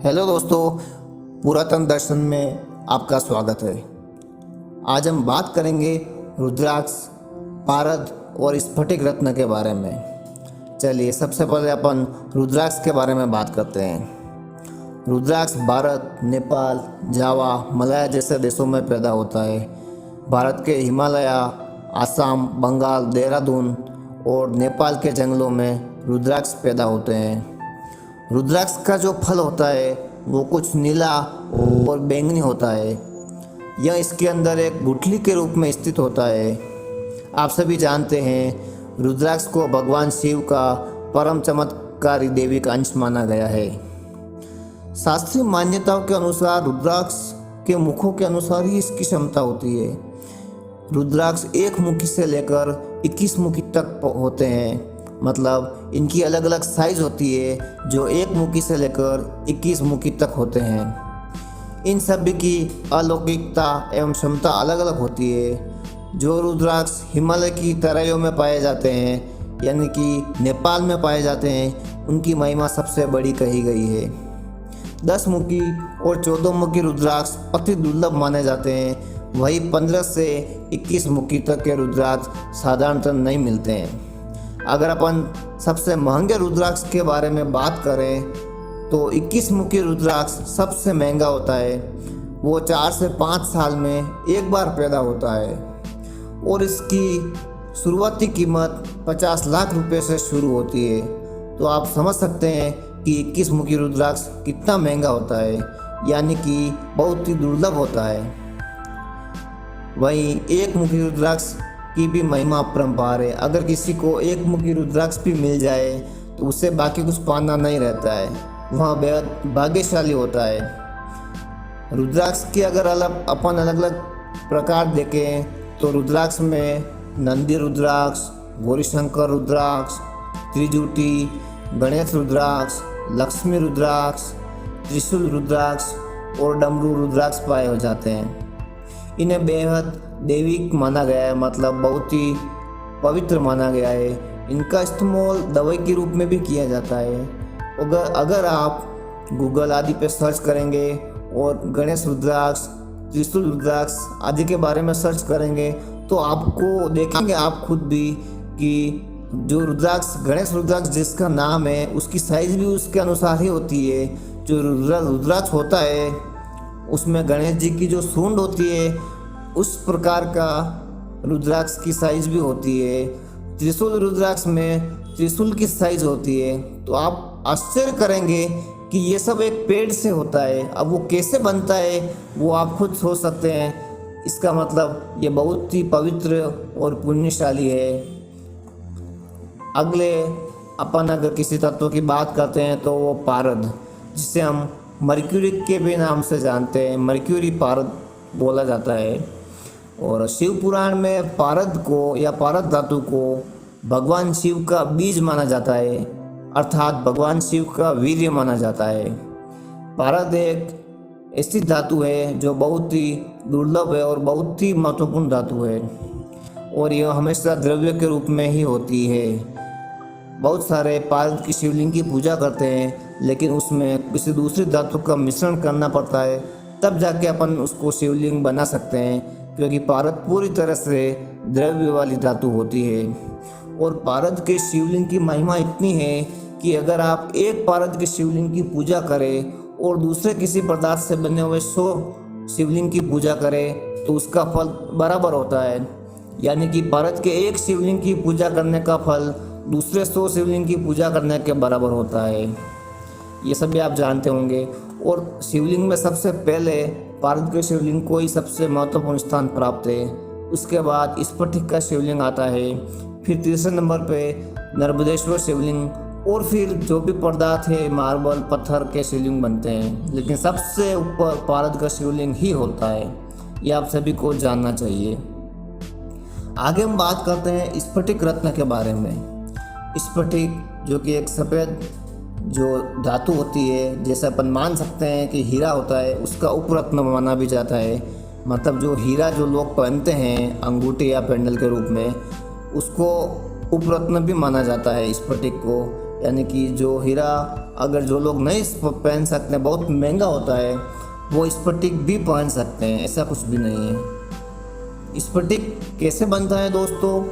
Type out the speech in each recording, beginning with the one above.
Hello दोस्तों, पुरातन दर्शन में आपका स्वागत है। आज हम बात करेंगे रुद्राक्ष, पारद और स्फटिक रत्न के बारे में। चलिए सबसे पहले अपन रुद्राक्ष के बारे में बात करते हैं। रुद्राक्ष भारत, नेपाल, जावा, मलया जैसे देशों में पैदा होता है। भारत के हिमालय, आसाम, बंगाल, देहरादून और नेपाल के जंगलों में रुद्राक्ष पैदा होते हैं। रुद्राक्ष का जो फल होता है वो कुछ नीला और बैंगनी होता है। यह इसके अंदर एक गुठली के रूप में स्थित होता है। आप सभी जानते हैं रुद्राक्ष को भगवान शिव का परम चमत्कारी दैविक अंश माना गया है। शास्त्रीय मान्यताओं के अनुसार रुद्राक्ष के मुखों के अनुसार ही इसकी क्षमता होती है। रुद्राक्ष एक मुखी से लेकर 21 मुखी तक होते हैं, मतलब इनकी अलग अलग साइज होती है जो एक मुखी से लेकर 21 मुखी तक होते हैं। इन सभी की अलौकिकता एवं क्षमता अलग अलग होती है। जो रुद्राक्ष हिमालय की तराइयों में पाए जाते हैं, यानी कि नेपाल में पाए जाते हैं, उनकी महिमा सबसे बड़ी कही गई है। 10 मुखी और 14 मुखी रुद्राक्ष अति दुर्लभ माने जाते हैं। वही 15 से 21 मुखी तक के रुद्राक्ष साधारणतः नहीं मिलते हैं। अगर अपन सबसे महंगे रुद्राक्ष के बारे में बात करें तो 21 मुखी रुद्राक्ष सबसे महंगा होता है। वो 4 से 5 साल में एक बार पैदा होता है और इसकी शुरुआती कीमत 50 लाख रुपए से शुरू होती है। तो आप समझ सकते हैं कि 21 मुखी रुद्राक्ष कितना महंगा होता है, यानी कि बहुत ही दुर्लभ होता है। वहीं एक मुखी रुद्राक्ष की भी महिमा अपरंपार है। अगर किसी को एक मुखी रुद्राक्ष भी मिल जाए तो उसे बाकी कुछ पाना नहीं रहता है, वह बेहद भाग्यशाली होता है। रुद्राक्ष की अगर अपन अलग अलग प्रकार देखें तो रुद्राक्ष में नंदी रुद्राक्ष, गौरीशंकर रुद्राक्ष, त्रिजूटी, गणेश रुद्राक्ष, लक्ष्मी रुद्राक्ष, त्रिशूल रुद्राक्ष और डमरू रुद्राक्ष पाए हो जाते हैं। इन्हें बेहद दैविक माना गया है, मतलब बहुत ही पवित्र माना गया है। इनका इस्तेमाल दवाई के रूप में भी किया जाता है। अगर आप गूगल आदि पे सर्च करेंगे और गणेश रुद्राक्ष, त्रिशूल रुद्राक्ष आदि के बारे में सर्च करेंगे तो आपको देखेंगे आप खुद भी कि जो रुद्राक्ष, गणेश रुद्राक्ष जिसका नाम है, उसकी साइज भी उसके अनुसार ही होती है। जो रुद्राक्ष होता है उसमें गणेश जी की जो सूंड होती है उस प्रकार का रुद्राक्ष की साइज भी होती है। त्रिशूल रुद्राक्ष में त्रिशूल की साइज होती है। तो आप आश्चर्य करेंगे कि ये सब एक पेड़ से होता है। अब वो कैसे बनता है वो आप खुद सोच सकते हैं। इसका मतलब ये बहुत ही पवित्र और पुण्यशाली है। अगले अपन अगर किसी तत्व की बात करते हैं तो वो पारद, जिसे हम मर्क्यूरी के भी नाम से जानते हैं, मर्क्यूरी पारद बोला जाता है। और शिव पुराण में पारद को या पारद धातु को भगवान शिव का बीज माना जाता है, अर्थात भगवान शिव का वीर्य माना जाता है। पारद एक ऐसी धातु है जो बहुत ही दुर्लभ है और बहुत ही महत्वपूर्ण धातु है और यह हमेशा द्रव्य के रूप में ही होती है। बहुत सारे पारद की शिवलिंग की पूजा करते हैं, लेकिन उसमें किसी दूसरी धातु का मिश्रण करना पड़ता है, तब जाके अपन उसको शिवलिंग बना सकते हैं, क्योंकि पारद पूरी तरह से द्रव्य वाली धातु होती है। और पारद के शिवलिंग की महिमा इतनी है कि अगर आप एक पारद के शिवलिंग की पूजा करें और दूसरे किसी पदार्थ से बने हुए 100 शिवलिंग की पूजा करें तो उसका फल बराबर होता है। यानी कि पारद के एक शिवलिंग की पूजा करने का फल दूसरे 100 शिवलिंग की पूजा करने के बराबर होता है। ये सभी आप जानते होंगे। और शिवलिंग में सबसे पहले पारद के शिवलिंग को ही सबसे महत्वपूर्ण स्थान प्राप्त है। उसके बाद स्फटिक का शिवलिंग आता है, फिर तीसरे नंबर पे नर्मदेश्वर शिवलिंग और फिर जो भी पदार्थ है मार्बल, पत्थर के शिवलिंग बनते हैं, लेकिन सबसे ऊपर पारद का शिवलिंग ही होता है। ये आप सभी को जानना चाहिए। आगे हम बात करते हैं स्फटिक रत्न के बारे में। स्फटिक जो कि एक सफ़ेद जो धातु होती है, जैसे अपन मान सकते हैं कि हीरा होता है, उसका उपरत्न माना भी जाता है। मतलब जो हीरा जो लोग पहनते हैं अंगूठी या पेंडल के रूप में, उसको उपरत्न भी माना जाता है स्फटिक को। यानी कि जो हीरा अगर जो लोग नहीं पहन सकते, बहुत महंगा होता है, वो स्फटिक भी पहन सकते हैं, ऐसा कुछ भी नहीं है। स्फटिक कैसे बनता है दोस्तों,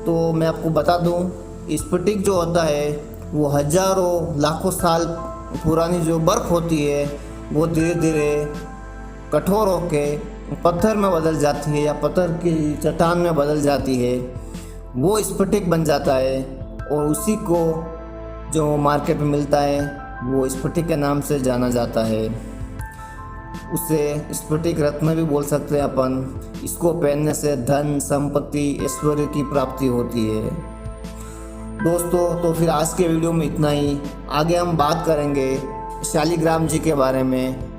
तो मैं आपको बता दूं, स्फटिक जो होता है वो हजारों लाखों साल पुरानी जो बर्फ़ होती है वो धीरे धीरे कठोर होके पत्थर में बदल जाती है या पत्थर की चट्टान में बदल जाती है, वो स्फटिक बन जाता है। और उसी को जो मार्केट में मिलता है वो स्फटिक के नाम से जाना जाता है। उसे स्फटिक रत्न भी बोल सकते हैं अपन। इसको पहनने से धन संपत्ति ऐश्वर्य की प्राप्ति होती है। दोस्तों तो फिर आज के वीडियो में इतना ही। आगे हम बात करेंगे शालिग्राम जी के बारे में,